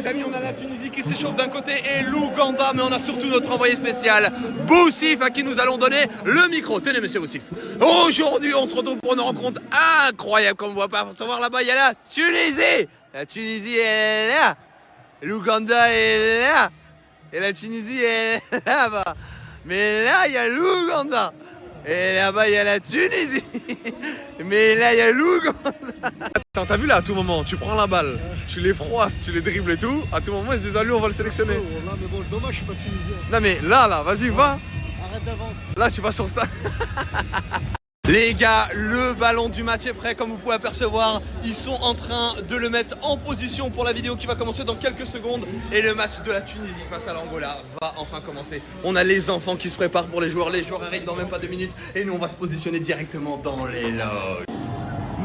les amis, on a la Tunisie qui s'échauffe d'un côté et l'Ouganda, mais on a surtout notre envoyé spécial, Boussif, à qui nous allons donner le micro. Tenez, monsieur Boussif. Aujourd'hui, on se retrouve pour une rencontre incroyable, comme on va pas savoir là-bas. Il y a la Tunisie. La Tunisie est là. L'Ouganda est là. Et la Tunisie est là-bas. Mais là, il y a l'Ouganda. Et là-bas, il y a la Tunisie. Mais là, il y a l'Ouganda. Attends, t'as vu là, à tout moment, tu prends la balle, tu les froisses, tu les dribbles et tout. À tout moment, ils se disent, allez, on va le sélectionner. Non, mais bon, dommage, je suis pas tunisien. Non, mais là, vas-y, va. Arrête d'avance. Là, tu vas sur stade. Les gars, le ballon du match est prêt, comme vous pouvez apercevoir. Ils sont en train de le mettre en position pour la vidéo qui va commencer dans quelques secondes. Et le match de la Tunisie face à l'Angola va enfin commencer. On a les enfants qui se préparent pour les joueurs arrivent dans même pas 2 minutes. Et nous, on va se positionner directement dans les loges.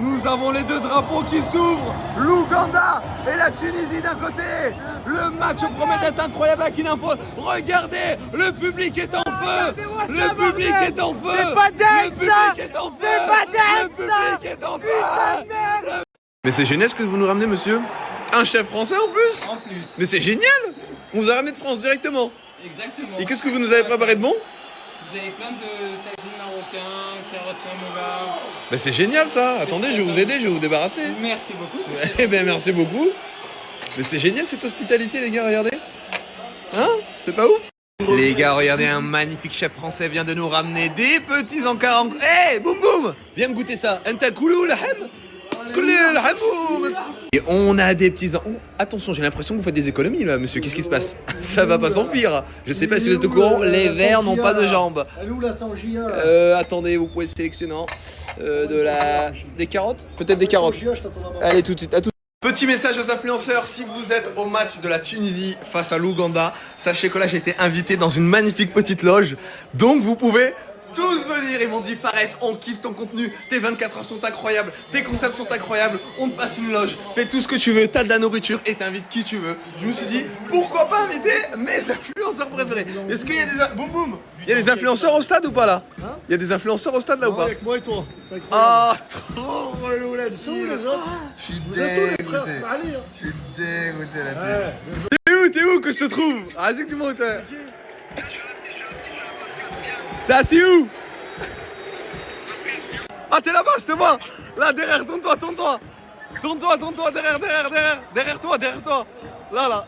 Nous avons les deux drapeaux qui s'ouvrent, l'Ouganda et la Tunisie d'un côté. Le match promet d'être incroyable avec une info. Regardez, le public est en feu. Le public est en feu. C'est pas dingue ça. Le public est en feu. C'est pas dingue Le ça. public est en feu. Mais c'est génial ce que vous nous ramenez, monsieur. Un chef français en plus. En plus. Mais c'est génial. On vous a ramené de France directement. Exactement. Et qu'est-ce que vous nous avez préparé de bon? Vous avez plein de tagines marocains, carottes chamoula. Mais c'est génial ça. Attendez, je vais vous aider, je vais vous débarrasser. Merci beaucoup. Eh ben merci beaucoup. Mais c'est génial cette hospitalité les gars, regardez. Hein? C'est pas ouf? Les gars, regardez, un magnifique chef français vient de nous ramener des petits encarts. Hey, boum boum! Viens me goûter ça. Enta koulou lahem? Koulou lahem. Et on a des petits... Oh, attention, j'ai l'impression que vous faites des économies là, monsieur. Qu'est-ce qui se passe? Ça va pas s'enfuir. Je sais pas si vous êtes au courant, les verts n'ont pas de jambes. Elle est où la tangia? Attendez, vous pouvez sélectionner des carottes? Peut-être des carottes. Allez, tout de suite, à tout. Petit message aux influenceurs, si vous êtes au match de la Tunisie face à l'Ouganda, sachez que là j'ai été invité dans une magnifique petite loge, donc vous pouvez tous venir. Ils m'ont dit, Fares, on kiffe ton contenu, tes 24 heures sont incroyables, tes concepts sont incroyables, on te passe une loge, fais tout ce que tu veux, t'as de la nourriture et t'invites qui tu veux. Je me suis dit, pourquoi pas inviter mes influenceurs préférés? Est-ce qu'il y a des... Boum boum. Il y a des influenceurs au stade ou pas là? Il y a des influenceurs au stade là ou pas? Avec moi et toi. Ah, trop relou la Ils sont où les autres? Je suis Vous êtes où les frères dégoûté. Smiley, hein? Je suis dégoûté la Ouais. tête. T'es où que je te trouve? Ah, c'est que tu montes. T'es assis où? Ah, t'es là-bas, je te vois. Là, derrière, tourne-toi. Tourne-toi, derrière toi. Là.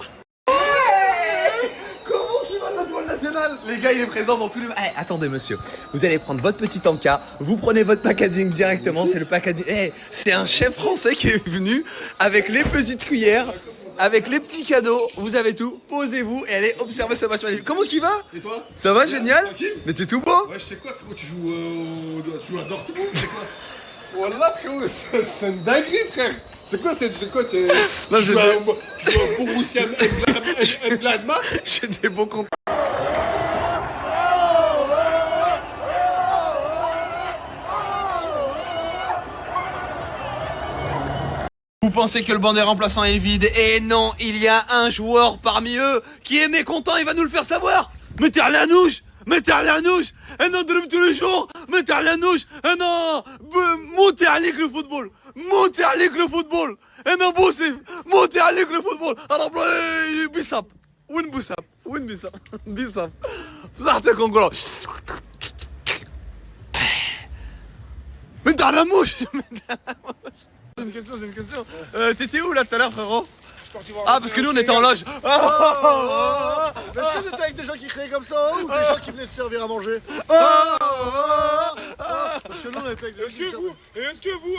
Comment tu vas de la toile nationale? Les gars, il est présent dans tous les... Eh, attendez monsieur, vous allez prendre votre petit encas, vous prenez votre packaging directement, c'est le packaging... Eh, c'est un chef français qui est venu avec les petites cuillères, avec les petits cadeaux, vous avez tout, posez-vous et allez observer ce match magnifique. Comment tu vas? Et toi? Ça va, génial? Tranquille? Mais t'es tout beau? Ouais, je sais quoi, frérot, tu joues à Dortmund? C'est quoi? Wallah, frérot, c'est une dinguerie, frère. C'est quoi, t'es... Non, tu joues à Borussia Mönchengladbach? J'ai des bons comptes. Vous pensez que le banc des remplaçants est vide? Et non, il y a un joueur parmi eux qui est mécontent, il va nous le faire savoir. Mettez la nouche. Et non, dribble tous les jours. Mettez la nouche. Et non, montez avec le football. Et non, Boussif, montez avec le football. Alors, Bissap. Win Bissap. Zarte Congo. Mettez la mouche. C'est une question. T'étais où là tout à l'heure, frérot? Ah, parce que nous on était en loge. Est-ce que t'étais avec des gens qui criaient comme ça ou des gens qui venaient te servir à manger? Parce que nous on était avec des gens qui Est-ce que vous...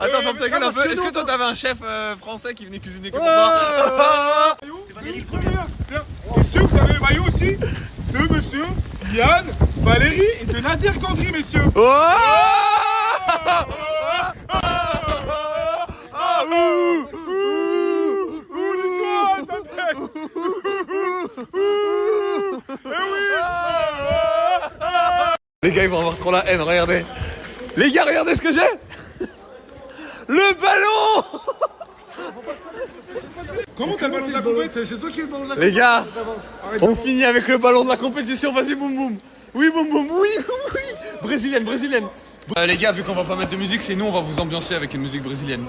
Attends, ferme ta gueule un peu. Est-ce que toi t'avais un chef français qui venait cuisiner comme ça? Est-ce que vous avez le maillot aussi de monsieur Yann, Valérie et de Nadir Gandry, messieurs? Les gars, ils vont avoir trop la haine, regardez. Les gars, regardez ce que j'ai. Le ballon. Comment t'as le ballon de la compétition? C'est toi qui es le ballon de la Les gars, compétition. on finit avec le ballon de la compétition. Vas-y, boum boum. Oui, boum boum. Oui. Brésilienne. Les gars, vu qu'on va pas mettre de musique, c'est nous, on va vous ambiancer avec une musique brésilienne.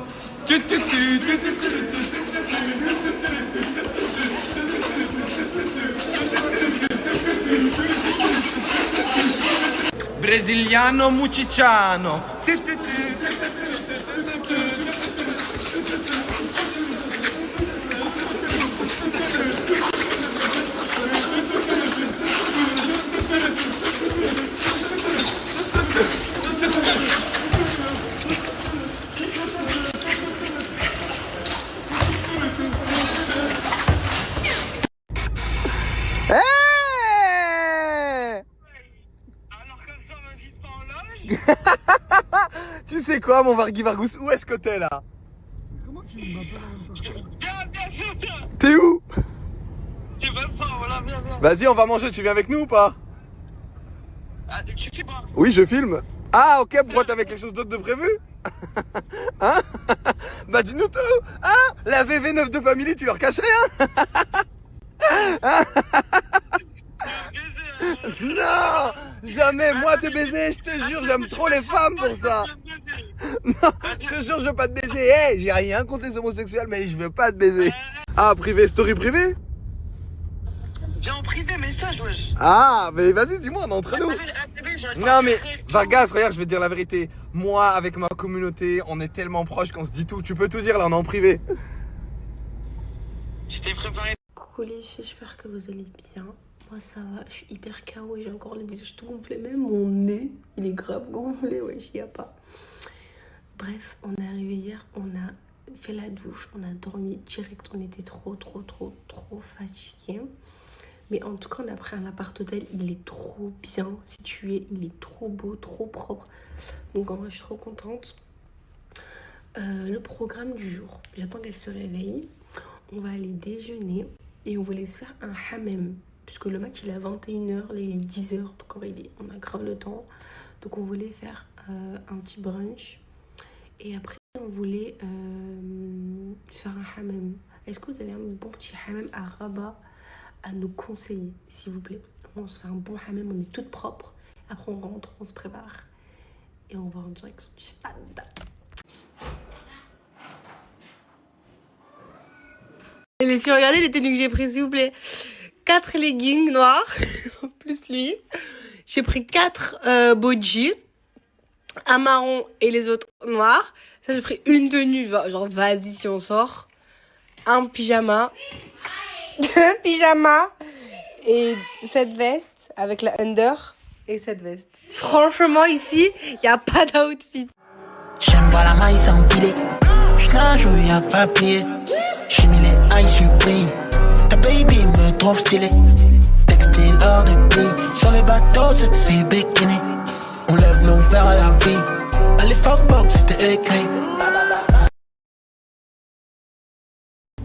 Brasiliano Muciciano. Tu sais quoi, mon Vargui Vargous, où est-ce que t'es là? Comment tu m'appelles en même temps? T'es où? Tu veux pas, voilà, viens. Vas-y, on va manger, tu viens avec nous ou pas? Ah, tu sais pas. Oui, je filme. Ah, ok, pourquoi t'avais quelque chose d'autre de prévu? Hein? Bah dis-nous tout. Hein? La VV9 de Family, tu leur caches rien? Non, jamais, moi te baiser, je te jure, j'aime trop les femmes pour ça. Non, je te jure, je veux pas te baiser. Hey, j'ai rien contre les homosexuels, mais je veux pas te baiser. Ah, privé, story privé? Viens en privé, message, wesh. Ah, mais vas-y, dis-moi, on est entre nous. Non mais, Vargas, regarde, je vais te dire la vérité. Moi, avec ma communauté, on est tellement proches qu'on se dit tout. Tu peux tout dire, là, on est en privé. Je t'ai préparé. Coucou les filles, j'espère que vous allez bien. Moi ça va, je suis hyper KO, j'ai encore le visage tout gonflé, même mon nez, il est grave gonflé, ouais, j'y a pas. Bref, on est arrivé hier, on a fait la douche, on a dormi direct, on était trop fatigués. Mais en tout cas, on a pris un appart hôtel, il est trop bien situé, il est trop beau, trop propre. Donc en vrai, je suis trop contente. Le programme du jour, j'attends qu'elle se réveille. On va aller déjeuner et on voulait se faire un hammam. Puisque le match il est à 21h, là il est 10h, donc on a grave le temps. Donc on voulait faire un petit brunch. Et après on voulait se faire un hammam. Est-ce que vous avez un bon petit hammam à Rabat à nous conseiller, s'il vous plaît? On se fait un bon hammam, on est toutes propres. Après on rentre, on se prépare. Et on va en direction du stade. Et les filles, regardez les tenues que j'ai prises, s'il vous plaît. 4 leggings noirs, plus lui. J'ai pris 4 bodji, un marron et les autres noirs. Ça, j'ai pris une tenue, genre vas-y si on sort. Un pyjama. Un pyjama. Et cette veste avec la under et cette veste. Franchement, ici, il n'y a pas d'outfit. J'aime voir la maille s'empiler. J'nage où y'a papier. J'ai mis les eyes surpris. Ta baby me trouve stylé. Textile hors de prix. Sur les bateaux, c'est bikini. On lève nos verres à la vie. Allez, fuck, c'était écrit.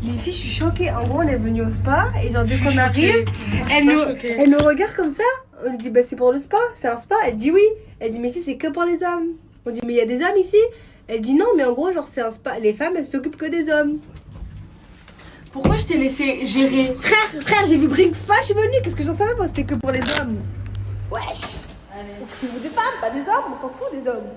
Les filles, je suis choquée. En gros, on est venu au spa et genre dès qu'on arrive, elle nous regarde comme ça. On lui dit bah c'est pour le spa, c'est un spa. Elle dit oui. Elle dit mais ici c'est que pour les hommes. On dit mais il y a des hommes ici. Elle dit non mais en gros genre c'est un spa. Les femmes elles s'occupent que des hommes. Pourquoi je t'ai laissé gérer? Frère, j'ai vu Brink Spa, je suis venue. Qu'est-ce que j'en savais moi, c'était que pour les hommes. Wesh. Occupez-vous des femmes, pas des hommes, on s'en fout des hommes.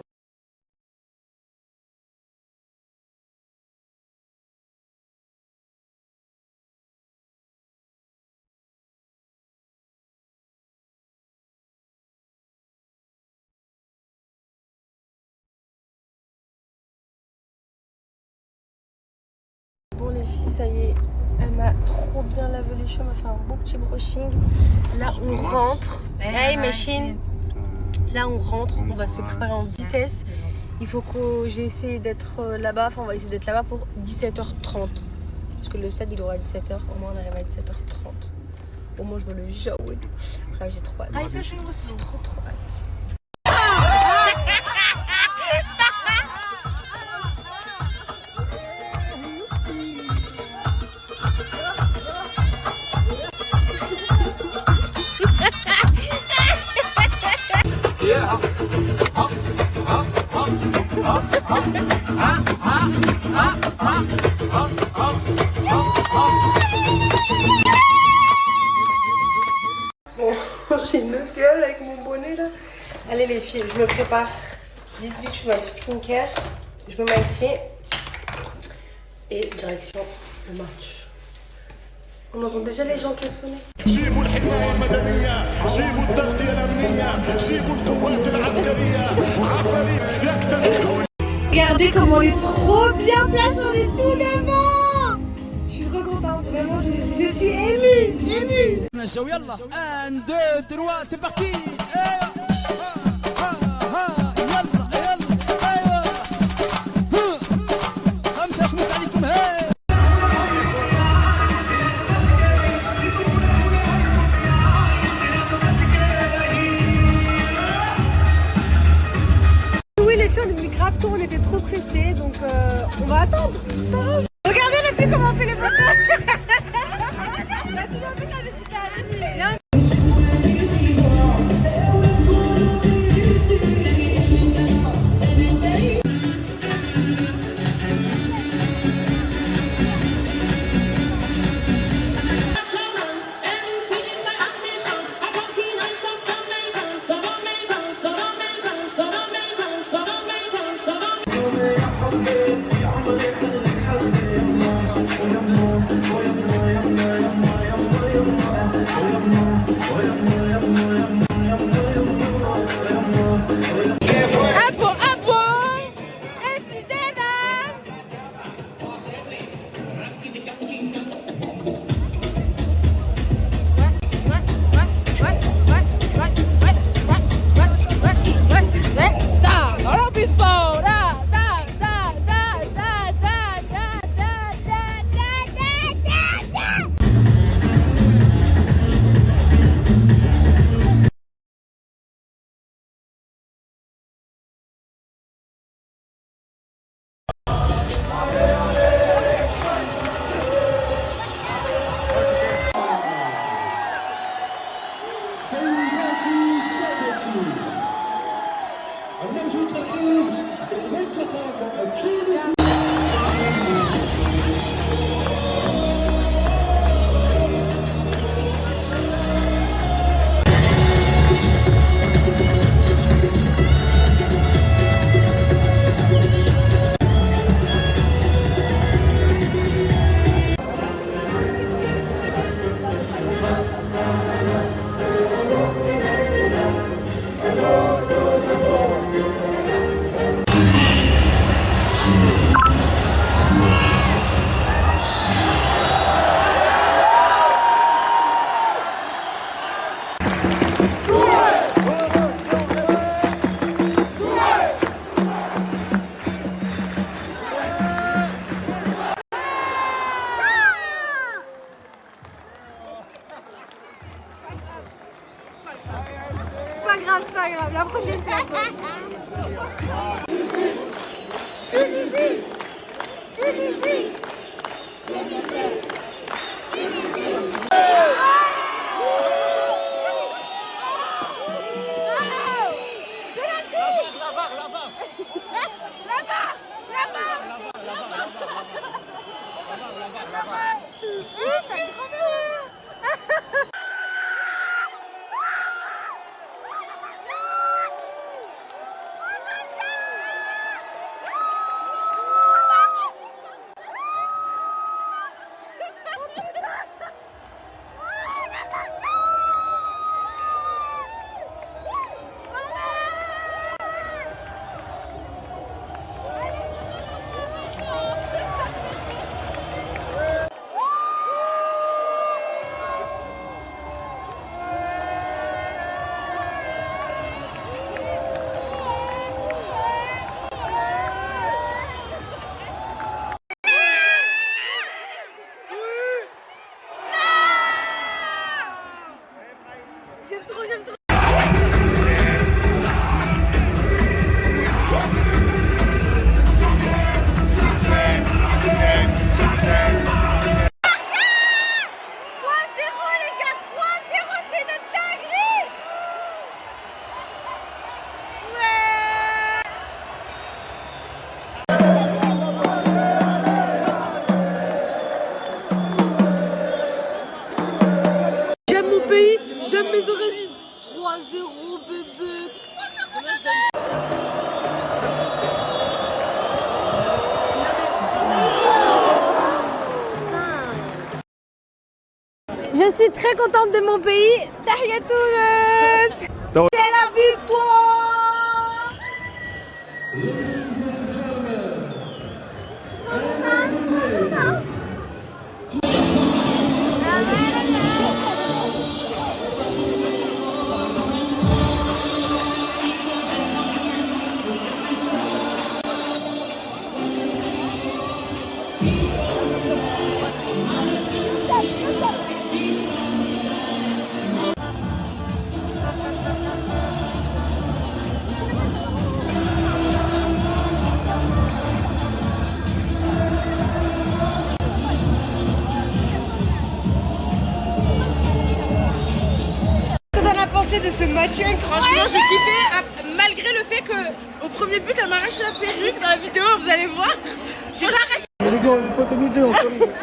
Bon les filles, ça y est, elle m'a trop bien lavé les cheveux, elle m'a fait un beau petit brushing. Là on rentre, hey machine. Là on rentre, on va se préparer en vitesse. Il faut que j'ai essayé d'être là-bas, enfin on va essayer d'être là-bas pour 17h30. Parce que le stade il aura à 17h, au moins on arrive à 17h30. Au moins je veux le show et tout. Après j'ai trop hâte. J'ai trop hâte. Bon, j'ai une gueule avec mon bonnet là. Allez les filles, je me prépare. Vite, je fais ma petite skincare. Je me maquille. Et direction le match. On entend déjà les gens klaxonner. جيبوا الحماية المدنية، جيبوا التغطية الأمنية، جيبوا القوات العسكرية، عفاريت يكتسحون. Regardez comment on est trop bien placé, on est tout devant. Je suis trop contente, vraiment, je suis émue. يلا 1 2 3 سي بارتي يلا ايوه خمسة خمس عليكم هاي Oui, les filles, on est grave tôt, on était trop pressés, donc on va attendre. Regardez les filles comment on fait les photos. C'est pas grave, la prochaine fois. Tunisie, Tunisie, Tunisie, Tunisie. suis très contente de mon pays. Tahia Tunis. C'est la victoire. De ce match, franchement j'ai kiffé malgré le fait que au premier but elle m'arrache la perruque dans la vidéo, vous allez voir. J'ai pas arraché. Les gars, une photo nous deux ensemble.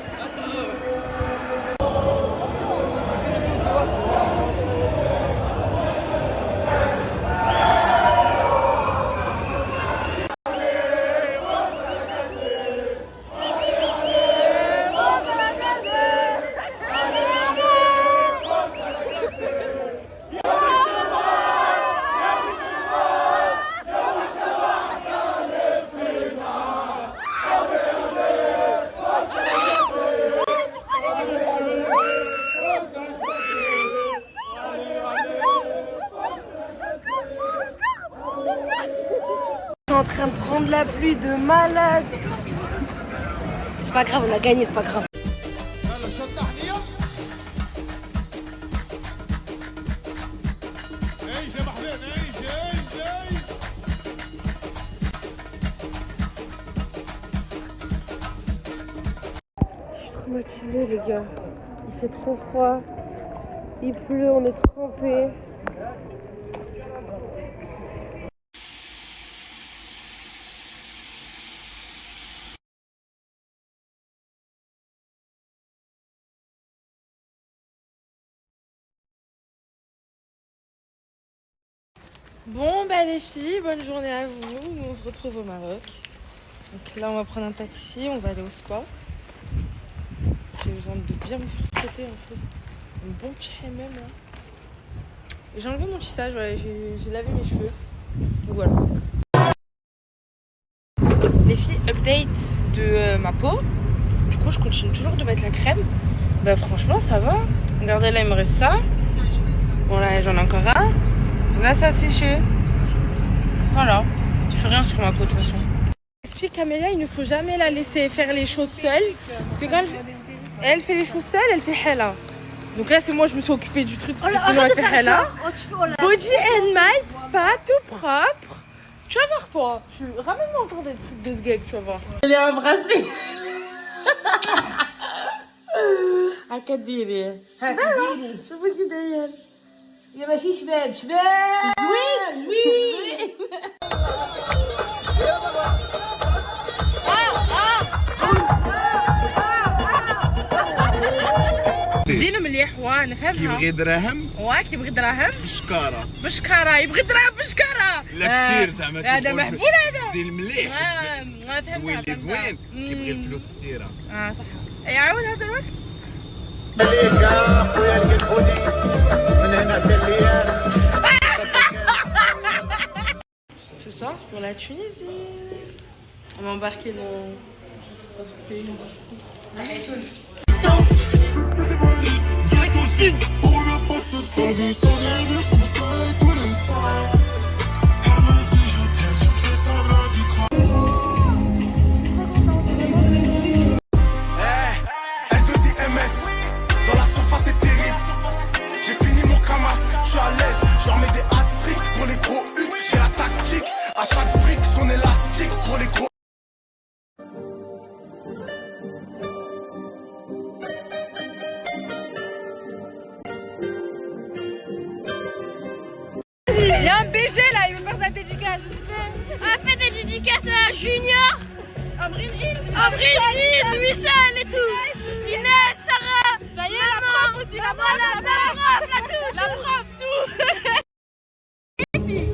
En train de prendre la pluie de malade. C'est pas grave, on a gagné, c'est pas grave. Je suis traumatisée les gars. Il fait trop froid. Il pleut, on est trempés. Bon bah les filles, bonne journée à vous, nous on se retrouve au Maroc. Donc là on va prendre un taxi, on va aller au square. J'ai besoin de bien me faire traiter en fait. Un bon petit même là. Et j'ai enlevé mon tissage, ouais, j'ai lavé mes cheveux. Donc voilà. Les filles, update de ma peau. Du coup je continue toujours de mettre la crème. Bah franchement ça va. Regardez là il me reste ça. Bon là j'en ai encore un. Là ça a séché. Voilà. Je fais rien sur ma peau de toute façon. J'explique Camélia, il ne faut jamais la laisser faire les choses seule. Parce que quand elle fait les choses seule, elle fait hella. Donc là c'est moi je me suis occupée du truc parce que sinon elle fait hella. Body and might, spa tout propre. Tu vas voir toi. Ramène-moi encore des trucs de ce gag, tu vas voir. Elle est embrassée. أكديري شوفوا كي داير يا ماشي شباب شباب زوين زوين زين مليح وانا فهمها كيبغي دراهم كيبغي دراهم بشكاره بشكاره يبغي دراهم بشكاره لا كثير زعما هذا محبول هذا زين مليح فهمتها زوين اللي زوين كيبغي الفلوس كثيره صح يعاود هذا الوقت Ce soir, c'est pour la Tunisie. On va embarquer dans notre pays. À chaque brique, son élastique pour les gros. Il y a un BG là, il veut faire sa dédicace. On va faire des dédicaces à Junior, Abril, Wissal et tout. Inès, Sarah. Ça y est, la prof aussi, la prof, tout.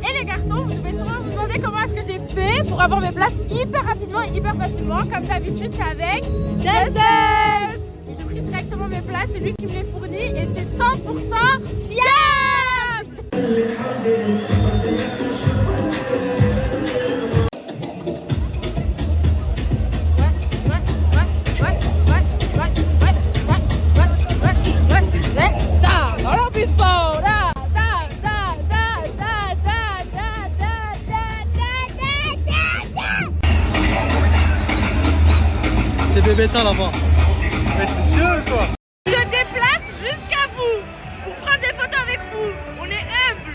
Et les garçons, vous devez sûrement vous demander comment est-ce que j'ai fait pour avoir mes places hyper rapidement et hyper facilement. Comme d'habitude, c'est avec Denzel. J'ai pris directement mes plats, c'est lui qui me les fournit et c'est 100% fiable. C'est Bébétain là-bas. Mais c'est sûr quoi. Je déplace jusqu'à vous pour prendre des photos avec vous. On est humble.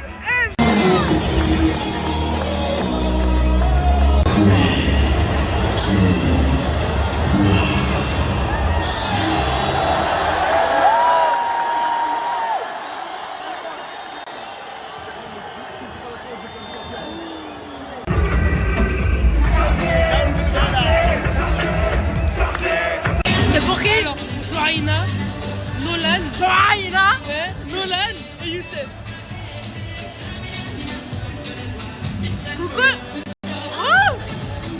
C'est pour qui? Joaïna, Nolan, Nolan et Youssef. Coucou. Oh,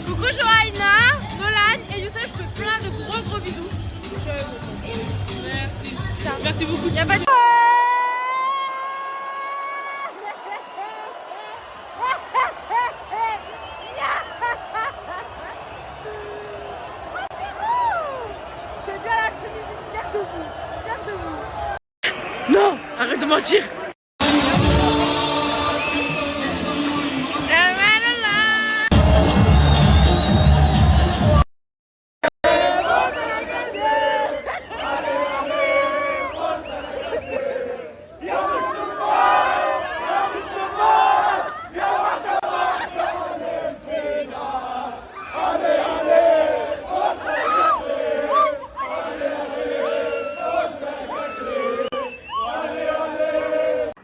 coucou Joaïna, Nolan et Youssef. Je fais plein de gros bisous. Merci. Merci beaucoup. Y a pas de... C'est bien la Tunisie, je suis fière de vous. Fière de vous. Non, arrête de mentir.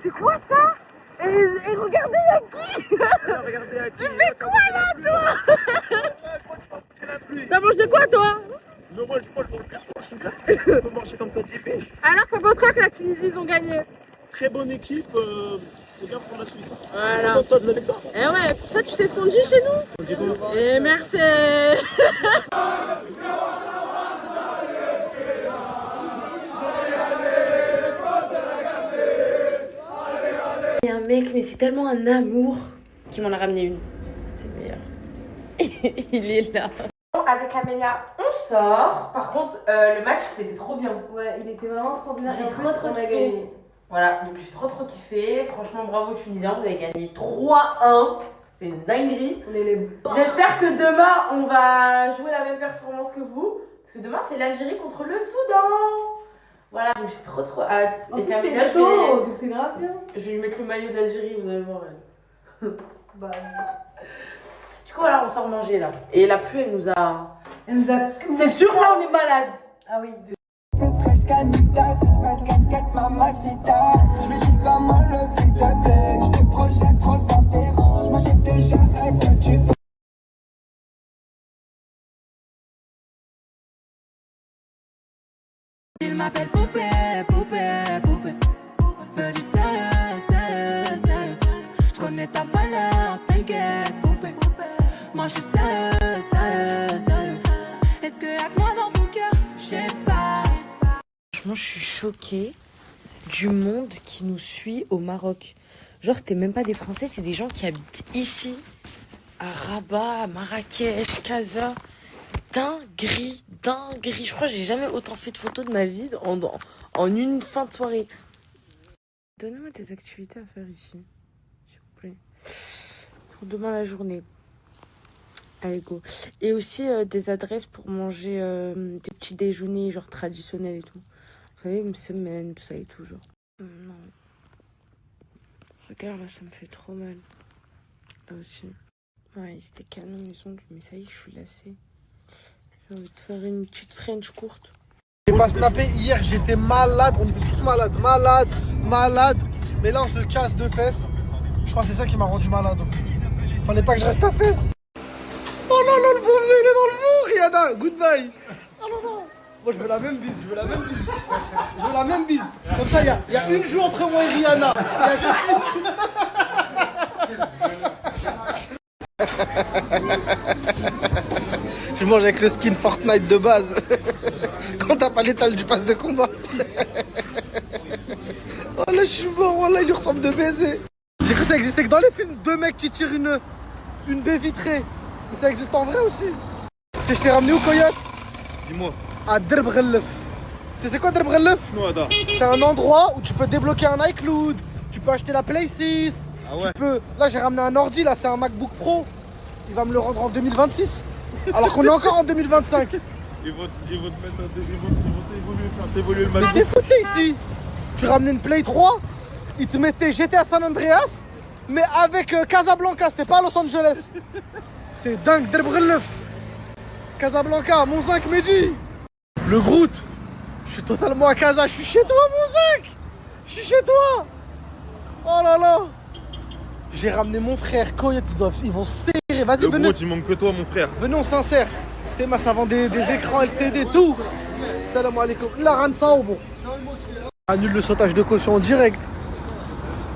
C'est quoi ça? Et regardez, y'a qui? Tu fais quoi là, toi? T'as mangé quoi, toi? Non, moi je mange mon carton. Je peux manger comme ça, JP. Alors, t'en penses quoi que la Tunisie, ils ont gagné? Très bonne équipe. C'est bien pour la suite. Voilà. Toi de la victoire. Eh ouais, pour ça, tu sais ce qu'on dit chez nous? On dit quoi? Et merci. Il y a un mec, mais c'est tellement un amour qui m'en a ramené une. C'est le meilleur. Il est là. Avec Amélia, on sort. Par contre, le match, c'était trop bien. Ouais, il était vraiment trop bien. J'ai Et en trop plus, on a kiffé. gagné. Voilà, donc j'ai trop kiffé. Franchement, bravo Tunisiens, vous avez gagné 3-1. C'est une dinguerie. On est les bons. J'espère que demain, on va jouer la même performance que vous. Parce que demain, c'est l'Algérie contre le Soudan. Voilà, donc j'ai trop hâte. En Et plus, Camilla, c'est chaud, donc c'est grave bien. je vais lui mettre le maillot de l'Algérie, vous allez voir elle. Bah, Du coup, voilà, on sort manger là. Et la pluie, elle nous a... c'est sûr, là, on est malade. Ah oui. Fraîche canita sur votre casquette mamacita. Je vais j'y vais mollo s'il te plaît. Je te projette trop ça me dérange. Moi j'ai déjà un que tu peux. Il m'appelle poupée, poupée, poupée. Veux du sérieux, sérieux, sérieux. Je connais ta valeur, t'inquiète, poupée. Moi je suis sérieux, sérieux, sérieux. Est-ce que y'a que moi dans ton cœur? Je sais pas. Franchement, je suis choquée du monde qui nous suit au Maroc. Genre, c'était même pas des Français, c'est des gens qui habitent ici, à Rabat, à Marrakech, Casa. Dinguerie. Je crois que j'ai jamais autant fait de photos de ma vie en une fin de soirée. Donnez-moi des activités à faire ici, s'il vous plaît. Pour demain la journée. Allez, go. Et aussi des adresses pour manger des petits déjeuners, genre traditionnels et tout. Vous savez, une semaine, tout ça et tout, genre. Non. Regarde, là, ça me fait trop mal. Là aussi. Ouais, c'était canon, mais ça y est, je suis lassée. J'ai envie de faire une petite French courte. J'ai pas snappé hier, j'étais malade, on était tous malade. Mais là, on se casse de fesses. Je crois que c'est ça qui m'a rendu malade. Fallait pas que je reste à fesses. Oh là là, le bon vieux, il est dans le mur, Rihanna, goodbye. Oh là là. Moi, je veux la même bise, Comme ça, il y a une joue entre moi et Rihanna. Je mange avec le skin Fortnite de base. Quand t'as pas l'étal du pass de combat. Oh là, je suis mort, oh là, il lui ressemble de baiser. J'ai cru que ça existait que dans les films, deux mecs qui tirent une baie vitrée. Mais ça existe en vrai aussi. Tu sais, je t'ai ramené où, Coyote? Dis-moi. À Derb Ghellef. Tu sais, c'est quoi Derb Ghellef? Non, Ada. C'est un endroit où tu peux débloquer un iCloud, tu peux acheter la Play 6. Ah ouais. Tu peux... Là, j'ai ramené un ordi, là, c'est un MacBook Pro. Il va me le rendre en 2026. Alors qu'on est encore en 2025. Ils vont évoluer le Mais t'es fou, tu sais, ici. Tu ramenais une Play 3, ils te mettaient GTA San Andreas, mais avec Casablanca, c'était pas Los Angeles. C'est dingue, Derb Ghellef. Casablanca, Monzinc, Mehdi. Le Groot. Je suis totalement à Casa, je suis chez toi, Monzinc. Je suis chez toi. Oh là là. J'ai ramené mon frère, Coyote, ils vont serrer. Vas-y, Le venez. Groot, il manque que toi, mon frère. Venez, on s'insère. Théma, ça vend des écrans LCD, tout. Salam alaikum. La ransa au bon. Annule le sautage de caution en direct.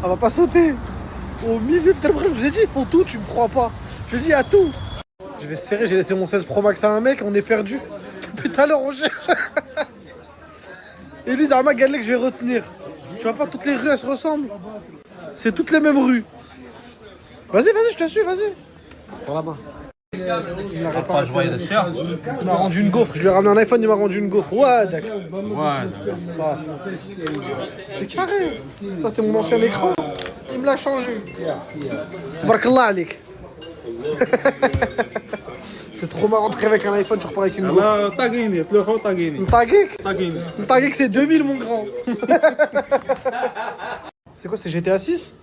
Elle va pas sauter. Au milieu de tel bref, je vous ai dit, ils font tout, tu me crois pas. Je dis à tout. Je vais serrer, j'ai laissé mon 16 Pro Max à un mec, on est perdu. Depuis tout à l'heure, on cherche. Et lui, Zama Galek, je vais retenir. Tu vois pas, toutes les rues, elles se ressemblent. C'est toutes les mêmes rues. Vas-y, je te suis, vas-y. Par là-bas. Il m'a réparé. Il m'a rendu une gaufre. Je lui ai ramené un iPhone, il m'a rendu une gaufre. Ouais, d'accord. Ça. C'est carré. Ça, c'était mon ancien écran. Il me l'a changé. Tabarakallah alik. C'est trop marrant de rêver avec un iPhone, tu repars avec une gaufre. Tagik, c'est 2000, mon grand. C'est quoi, c'est GTA 6?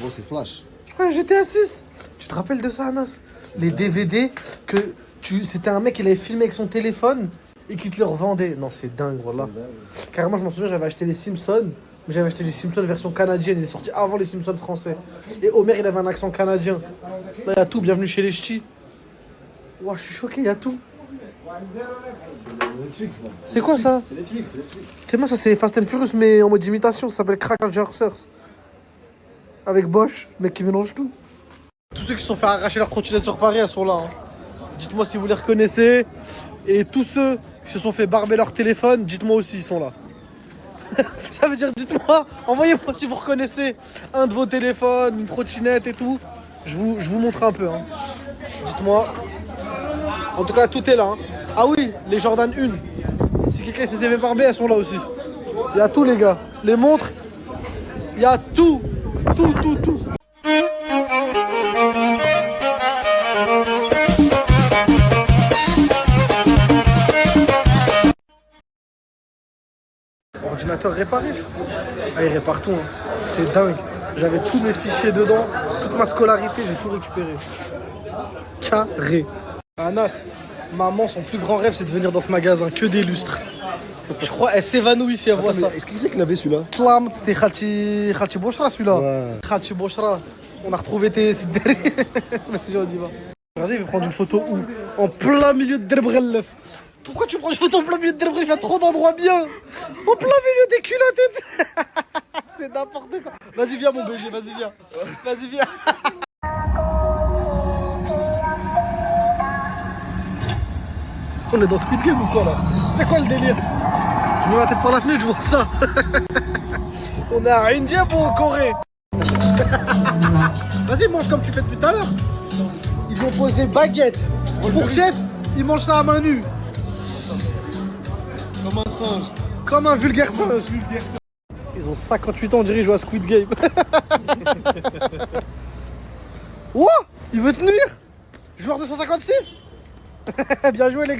Bon, c'est Flash. Je crois GTA 6. Tu te rappelles de ça, Anas? Les DVD que c'était un mec qui l'avait filmé avec son téléphone et qui te le revendait. Non, c'est dingue, voilà. Carrément, je m'en souviens, j'avais acheté les Simpsons, mais j'avais acheté les Simpsons version canadienne. Il est sorti avant les Simpsons français. Et Homer, il avait un accent canadien. Là, il y a tout. Bienvenue chez les ch'tis. Ouah, je suis choqué, il y a tout. C'est quoi ça? C'est Netflix. Tellement ça, c'est Fast and Furious, mais en mode imitation. Ça s'appelle Crack Source. Avec Bosch, mec qui mélange tout. Tous ceux qui se sont fait arracher leur trottinette sur Paris, elles sont là. Hein. Dites-moi si vous les reconnaissez. Et tous ceux qui se sont fait barber leur téléphone, dites-moi aussi, ils sont là. Ça veut dire, dites-moi, envoyez-moi si vous reconnaissez un de vos téléphones, une trottinette et tout. Je vous montre un peu. Hein. Dites-moi. En tout cas, tout est là. Hein. Ah oui, les Jordan 1. Si quelqu'un s'est fait barber, elles sont là aussi. Il y a tout, les gars. Les montres, il y a tout. Tout. Ordinateur réparé. Ah, il répare tout. Hein. C'est dingue. J'avais tous mes fichiers dedans, toute ma scolarité, j'ai tout récupéré. Carré. Anas, maman, son plus grand rêve, c'est de venir dans ce magasin, que des lustres. Je crois, elle s'évanouit si elle voit ça. Est-ce qu'il sait qu'il avait celui-là? Tlam, c'était Khalchi Boshra celui-là. Ouais. Khalchi Boshra. On a retrouvé tes derrière. Vas-y, on y va. Regardez, il va prendre une photo où? En plein milieu de Derb Ghellef. Pourquoi tu prends une photo en plein milieu de Derb Ghellef? Il y a trop d'endroits bien. En plein milieu des culottes et tout. C'est n'importe quoi. Vas-y, viens, mon BG, vas-y, viens. Vas-y, viens. On est dans Squid Game ou quoi là? C'est quoi le délire? Je mets ma tête par la fenêtre, je vois ça. On est à India ou au Corée? Vas-y, mange comme tu fais depuis tout à l'heure. Ils lui ont posé baguette, fourchette, ils mangent ça à main nue. Comme un singe. Comme un vulgaire singe. Ils ont 58 ans, on dirait qu'ils jouent à Squid Game. Ouah, il veut te nuire? Joueur 256. Bien joué les gars.